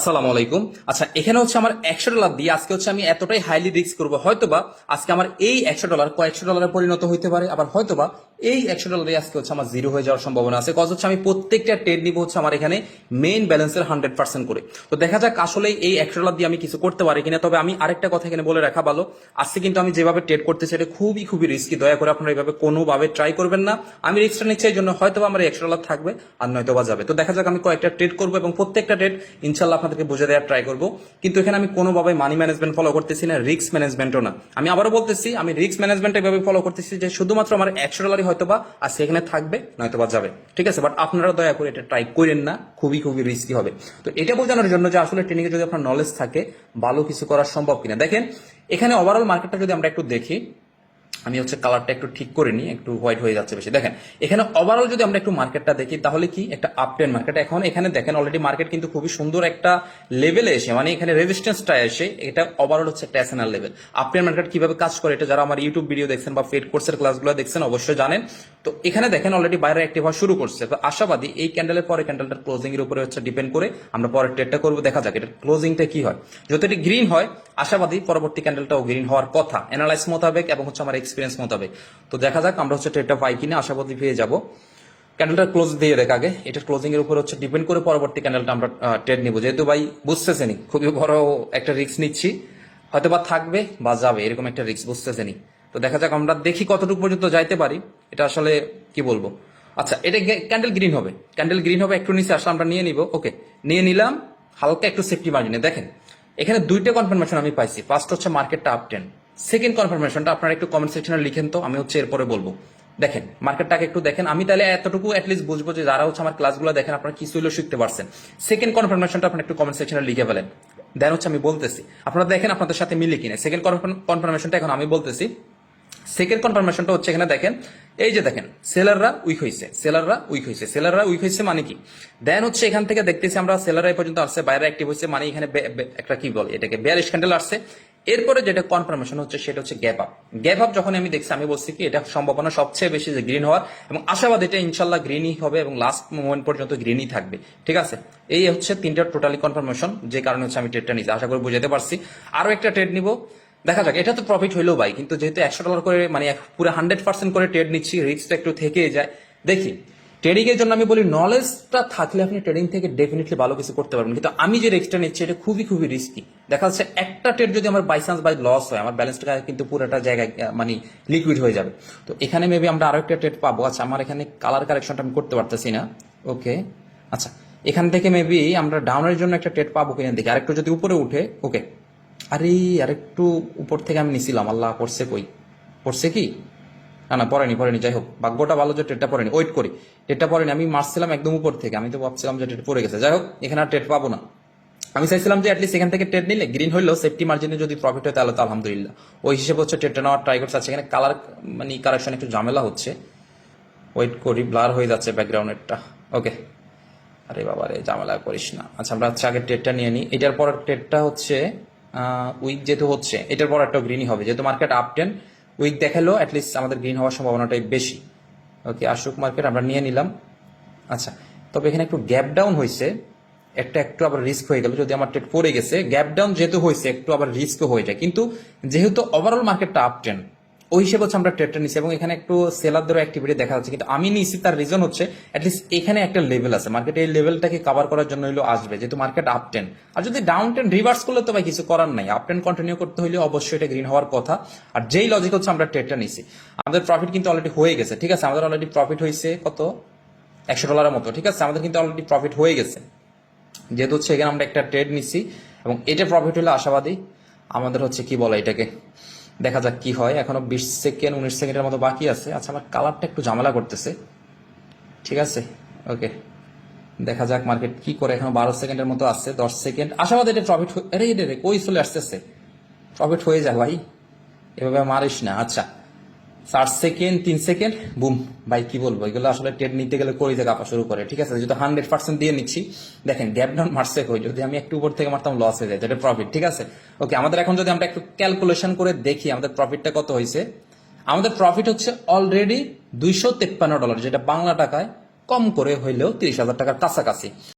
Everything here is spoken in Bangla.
আসসালামু আলাইকুম। আচ্ছা, এখানে হচ্ছে আমার $100 দিয়ে আজকে হচ্ছে আমি এতটাই হাইলি রিস্ক করবো, হয়তোবা আজকে আমার এই $100 কয়েকশো ডলারে পরিণত হইতে পারে, আবার হয়তোবা এই $100 আজকে হচ্ছে আমার জিরো হয়ে যাওয়ার সম্ভাবনা আছে। কজ হচ্ছে আমি প্রত্যেকটা ট্রেড নিব হচ্ছে আমার এখানে মেইন ব্যালেন্সের 100% করে। তো দেখা যাক আসলে এই $100 দিয়ে আমি কিছু করতে পারি কিনা। তবে আমি আরেকটা কথা এখানে বলে রাখা ভালো, আজকে কিন্তু আমি যেভাবে ট্রেড করতেছি এটা খুবই খুবই রিস্কি। দয়া করে আপনারা এইভাবে কোনোভাবে ট্রাই করবেন না। আমি রিস্কটা নিচ্ছি এই জন্য, হয়তো আমার $100 থাকবে আর নয়তোবা যাবে। তো দেখা যাক আমি কয়েকটা ট্রেড করবো এবং প্রত্যেকটা ট্রেড ইনশাল্লাহ আপনাদেরকে বুঝে দেওয়ার ট্রাই করবো। কিন্তু এখানে আমি কোনোভাবে মানি ম্যানেজমেন্ট ফলো করতেছি না, রিস্ক ম্যানেজমেন্টও না। আমি আবারও বলতেছি, আমি রিস্ক ম্যানেজমেন্ট এভাবে ফলো করতেছি যে শুধুমাত্র আমার $100 হয়তোবা আজকে এখানে থাকবে নয়তোবা যাবে, ঠিক আছে। বাট আপনারা দয়া করে এটা ট্রাই করেন না, খুবই খুবই রিস্কি হবে। তো এটা বোঝানোর জন্য যে আসলে ট্রেনিং এ যদি আপনার নলেজ থাকে ভালো কিছু করা সম্ভব কিনা। দেখেন এখানে ওভারঅল মার্কেটটা যদি আমরা একটু দেখি, আমি হচ্ছে কালারটা একটু ঠিক করে নিই, একটু হোয়াইট হয়ে যাচ্ছে বেশি। দেখেন এখানে ওভারঅল যদি আমরা একটু মার্কেটটা দেখি তাহলে কি একটা আপ ট্রেন্ড মার্কেট। এখন এখানে দেখেন অলরেডি মার্কেট কিন্তু খুবই সুন্দর একটা লেভেলে এসে, মানে এখানে রেজিস্ট্যান্সটা এসে এটা ওভারঅল হচ্ছে একটা SNR level. Up trend market কিভাবে কাজ করে এটা যারা আমার ইউটিউব ভিডিও দেখছেন বা ফেড কোর্সের ক্লাসগুলো দেখছেন অবশ্যই জানেন। তো এখানে দেখেন অলরেডি বাইরে অ্যাক্টিভ হওয়া শুরু করছে। তো আশাবাদী এই ক্যান্ডেলের পরে ক্যান্ডেলটার ক্লোজিং এর উপরে হচ্ছে ডিপেন্ড করে আমরা পরের ট্রেডটা করবো। দেখা যাক এটা ক্লোজিংটা কি হয়। যদি এটি গ্রিন হয় আশাবাদী পরবর্তী ক্যান্ডেলটাও গ্রিন হওয়ার কথা অ্যানালাইস মোতাবেক এবং হচ্ছে আমার এক্সপিরিয়েন্স মোতাবেক। তো দেখা যাক আমরা হচ্ছে ট্রেডটা পাই কিনা, আশাবাদী পেয়ে যাবো। ক্যান্ডেলটা ক্লোজ দিয়ে দেখ আগে, এটার ক্লোজিং এর উপর হচ্ছে ডিপেন্ড করে পরবর্তী ক্যান্ডেলটা আমরা ট্রেড নিব। যেহেতু ভাই বুঝতেছেনি খুবই বড় একটা রিস্ক নিচ্ছি, হয়তো বা থাকবে বা যাবে এরকম একটা রিস্ক, বুঝতেছেনি। তো দেখা যাক আমরা দেখি কতটুকু পর্যন্ত যাইতে পারি। এটা আসলে কি বলবো। আচ্ছা, এটা ক্যান্ডেল গ্রিন হবে, ক্যান্ডেল গ্রিন হবে, একটু নিচে আসলে আমরা নিয়ে নিব। ওকে, নিয়ে নিলাম হালকা একটু সেফটি মার্জিনে। দেখেন এখানে দুইটা কনফার্মেশন আমি পাইছি। ফার্স্ট হচ্ছে মার্কেটটা আপ ট্রেন্ড, সেকেন্ড কনফার্মেশনটা আপনারা একটু কমেন্ট সেকশনে লিখেন তো, আমি হচ্ছে এরপরে বলবো। দেখেন মার্কেটটাকে একটু দেখেন, আমি তাহলে এতটুকু অ্যাটলিস্ট বুঝবো যে যারা হচ্ছে আমার ক্লাসগুলো দেখেন আপনারা কিছু হলেও শিখতে পারছেন। সেকেন্ড কনফার্মেশনটা আপনারা একটু কমেন্ট সেকশনে লিখে ফেলেন, দেন হচ্ছে আমি বলতেছি আপনারা দেখেন আপনাদের সাথে মিলে কিনা। সেকেন্ড কনফার্মেশনটা এখন আমি বলতেছি। সেকেন্ড কনফার্মেশনটা হচ্ছে এখানে দেখেন, এই যে দেখেন সেলাররা উইক হয়েছে, সেলাররা উইক হয়েছে, সেলাররা উইক হয়েছে মানে কি। দেন হচ্ছে এখান থেকে দেখতেছি আমরা সেলাররা এই পর্যন্ত আসছে, বাইরে অ্যাক্টিভ হয়েছে, মানে এখানে একটা কি বলে এটাকে বেয়ারিশ ক্যান্ডেল আসছে। এরপরে যেটা কনফার্মেশন হচ্ছে সেটা হচ্ছে গ্যাপ আপ। গ্যাপ আপ যখন আমি দেখছি আমি বলছি কি এটা সম্ভাবনা সবচেয়ে বেশি যে গ্রিন হওয়ার, এবং আশাবাদ এটা ইনশাল্লাহ গ্রিনই হবে এবং লাস্ট মোমেন্ট পর্যন্ত গ্রিনই থাকবে, ঠিক আছে। এই হচ্ছে তিনটা টোটালি কনফার্মেশন, যে কারণে হচ্ছে আমি ট্রেডটা নিচ্ছি। আশা করি বুঝাতে পারছি। আরো একটা ট্রেড নিব, দেখা যাক। এটা তো প্রফিট হইলেও ভাই, কিন্তু যেহেতু $100 করে মানে পুরো 100% করে ট্রেড নিচ্ছি, রিস্কটা একটু থেকে যায়। দেখি ট্রেডিং এর জন্য আমি বলি নলেজটা থাকলে আপনি ট্রেডিং থেকে ডেফিনেটলি ভালো কিছু করতে পারবেন, কিন্তু আমি যে রিস্কটা নিচ্ছি এটা খুবই খুবই রিস্কি। দেখা যাচ্ছে একটা ট্রেড যদি আমার বাই চান্স বাই লস হয় আমার ব্যালেন্সটা কিন্তু পুরোটা জায়গায় মানে লিকুইড হয়ে যাবে। তো এখানে মেবি আমরা আরো একটা ট্রেড পাবো। আচ্ছা, আমার এখানে কালার কারেকশনটা আমি করতে পারতেছি না। ওকে, আচ্ছা এখান থেকে মেবি আমরা ডাউনের জন্য একটা ট্রেড পাবো কিনা দেখি। আরেকটু যদি উপরে উঠে, ওকে, আরে আরেকটু উপর থেকে আমি নিছিলাম, আল্লাহ পড়ছে কই, পড়ছে কি, না না পড়েনি পড়েনি। যাই হোক ভাগ্যটা ভালো যে ট্রেডটা পড়েনি। ওয়েট করি, ট্রেডটা পড়েনি, আমি মারছিলাম একদম উপর থেকে, আমি তো ভাবছিলাম যে ট্রেড পড়ে গেছে। যাই হোক এখানে আর ট্রেড পাবো না। আমি চাইছিলাম যে অ্যাটলিস্ট এখান থেকে ট্রেড নিলে গ্রিন হইলেও সেফটি মার্জিনে যদি প্রফিট হয় তাহলে তো আলহামদুলিল্লাহ। ওই হিসেবে হচ্ছে ট্রেডটা নেওয়ার ট্রাই করছে। আচ্ছা এখানে কালার মানে কারেকশন একটু ঝামেলা হচ্ছে, ওয়েট করি, ব্লার হয়ে যাচ্ছে ব্যাকগ্রাউন্ডেরটা। ওকে, আরে বাবা রে ঝামেলা করিস না। আচ্ছা আমরা হচ্ছে আগে ট্রেডটা নিয়ে নিই। এটার পর ট্রেডটা হচ্ছে উইক যেহেতু হচ্ছে এটার পর একটা গ্রিনই হবে, যেহেতু মার্কেট আপ টেন উইক দেখালো অ্যাটলিস্ট আমাদের গ্রিন হওয়ার সম্ভাবনাটাই বেশি। ওকে, আসুক মার্কেট, আমরা নিয়ে নিলাম। আচ্ছা, তবে এখানে একটু গ্যাপ ডাউন হয়েছে, একটু আবার রিস্ক হয়ে গেল। যদি আমার ট্রেড পড়ে গেছে, গ্যাপ ডাউন যেহেতু হয়েছে একটু আবার রিস্ক হয়ে যায়, কিন্তু যেহেতু ওভারঅল মার্কেটটা আপ ট্রেন্ড ওই হিসেবে হচ্ছে আমরা ট্রেডটা নিচ্ছি। এবং এখানে একটু সেলারদেরও অ্যাক্টিভিটি দেখা যাচ্ছে, কিন্তু আমি নিচ্ছি তার রিজন হচ্ছে অ্যাটলিস্ট এখানে একটা লেভেল আছে, মার্কেট এই লেভেলটাকে কভার করার জন্য হইলো আসবে, যেহেতু মার্কেট আপ টেন। আর যদি ডাউন টেন রিভার্স করলে তো ভাই কিছু করার নাই, আপ টেন কন্টিনিউ করতে হলে অবশ্যই এটা গ্রিন হওয়ার কথা। আর যেই লজিক হচ্ছে আমরা ট্রেডটা নিচ্ছি, আমাদের প্রফিট কিন্তু অলরেডি হয়ে গেছে, ঠিক আছে। আমাদের অলরেডি প্রফিট হয়েছে কত, $100 মতো, ঠিক আছে। আমাদের কিন্তু অলরেডি প্রফিট হয়ে গেছে, যেহেতু হচ্ছে এখানে আমরা একটা ট্রেড নিচ্ছি এবং এটা প্রফিট হলে আশাবাদী। আমাদের হচ্ছে কি বলে এটাকে, দেখা যাক কি হয়। এখনো 20 সেকেন্ড 19 সেকেন্ডের মতো বাকি আছে। আচ্ছা আমার কালারটা একটু ঝামেলা করতেছে, ঠিক আছে। ওকে, দেখা যাক মার্কেট কি করে। এখনো 12 সেকেন্ডের মতো আছে, 10 সেকেন্ড। আশাবাদী এটা প্রফিট, আরে রে কই চলে আসতেছে, প্রফিট হয়ে যায় ভাই, এভাবে মারিস না। আচ্ছা 4 সেকেন্ড 3 সেকেন্ড, বুম। ভাই কি বলবো, এগুলো আসলে ট্রেড নিতে গেলে কলিজা কাঁপা শুরু করে, ঠিক আছে। যেহেতু 100% দিয়ে নিচ্ছি, দেখেন গ্যাপ ডাউন মারছে কই, যদি আমি একটু উপর থেকে মারতাম লস হয়ে যায়, এটা প্রফিট, ঠিক আছে। ওকে, আমাদের এখন যদি আমরা একটু ক্যালকুলেশন করে দেখি আমাদের প্রফিটটা কত হয়েছে। আমাদের প্রফিট হচ্ছে অলরেডি $253, যেটা বাংলা টাকায় কম করে হইলেও 30,000 টাকার কাছাকাছি।